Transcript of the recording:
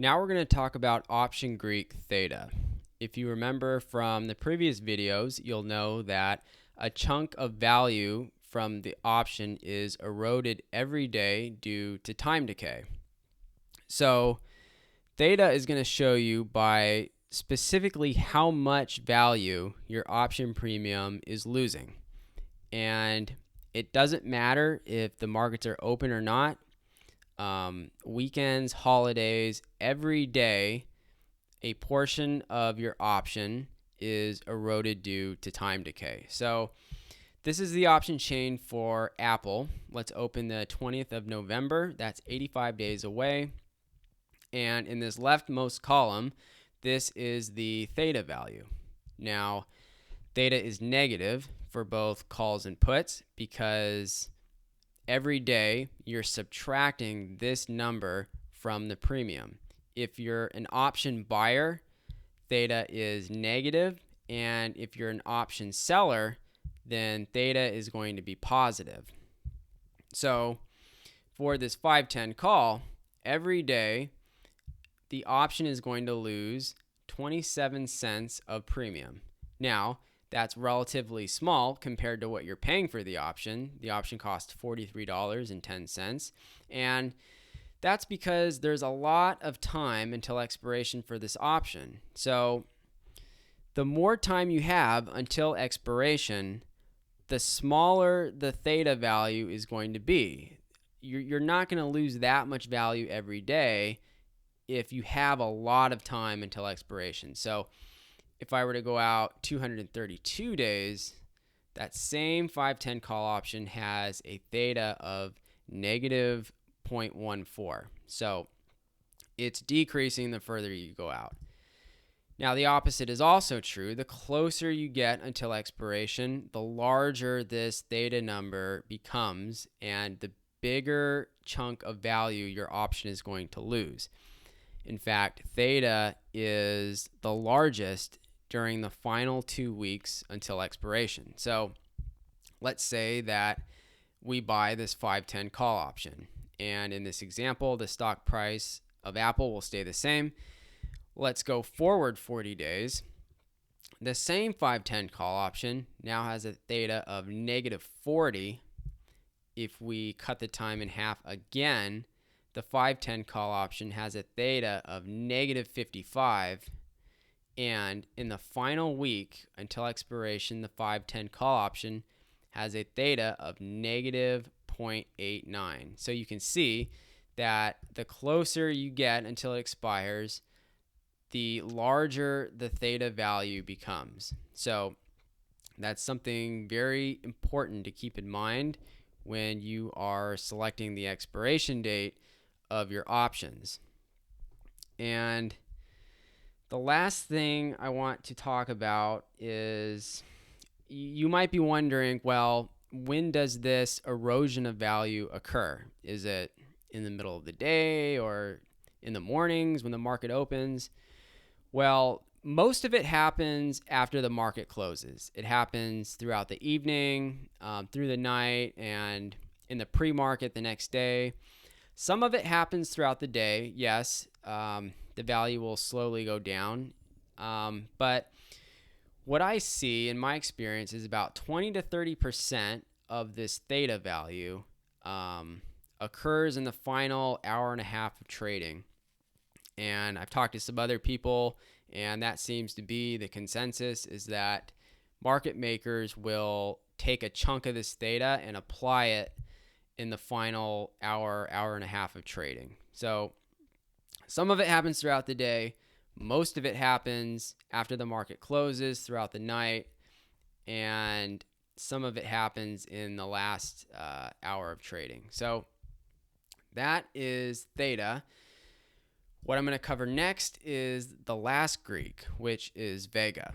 Now we're going to talk about option Greek theta. If you remember from the previous videos, you'll know that a chunk of value from the option is eroded every day due to time decay. So theta is going to show you by specifically how much value your option premium is losing. And it doesn't matter if the markets are open or not. Weekends, holidays, every day, a portion of your option is eroded due to time decay. So this is the option chain for Apple. Let's open the 20th of November. That's 85 days away. And in this leftmost column, this is the theta value. Now, theta is negative for both calls and puts because every day you're subtracting this number from the premium. If you're an option buyer, theta is negative, and if you're an option seller, then theta is going to be positive. So for this 510 call, every day the option is going to lose 27 cents of premium. Now, that's relatively small compared to what you're paying for the option. The option costs $43.10. And that's because there's a lot of time until expiration for this option. So the more time you have until expiration, the smaller the theta value is going to be. You're not going to lose that much value every day if you have a lot of time until expiration. So if I were to go out 232 days, that same 510 call option has a theta of negative 0.14. So it's decreasing the further you go out. Now, the opposite is also true. The closer you get until expiration, the larger this theta number becomes, and the bigger chunk of value your option is going to lose. In fact, theta is the largest during the final 2 weeks until expiration. So let's say that we buy this 510 call option. And in this example, the stock price of Apple will stay the same. Let's go forward 40 days. The same 510 call option now has a theta of negative 40. If we cut the time in half again, the 510 call option has a theta of negative 55. And in the final week until expiration, the 510 call option has a theta of negative 0.89. So you can see that the closer you get until it expires, the larger the theta value becomes. So that's something very important to keep in mind when you are selecting the expiration date of your options. And the last thing I want to talk about is you might be wondering, well, when does this erosion of value occur? Is it in the middle of the day or in the mornings when the market opens? Well, most of it happens after the market closes. It happens throughout the evening, through the night, and in the pre-market the next day. Some of it happens throughout the day, yes. The value will slowly go down. But what I see in my experience is about 20 to 30% of this theta value occurs in the final hour and a half of trading. And I've talked to some other people, and that seems to be the consensus, is that market makers will take a chunk of this theta and apply it in the final hour and a half of trading. So some of it happens throughout the day. Most of it happens after the market closes throughout the night. And some of it happens in the last hour of trading. So that is theta. What I'm going to cover next is the last Greek, which is vega.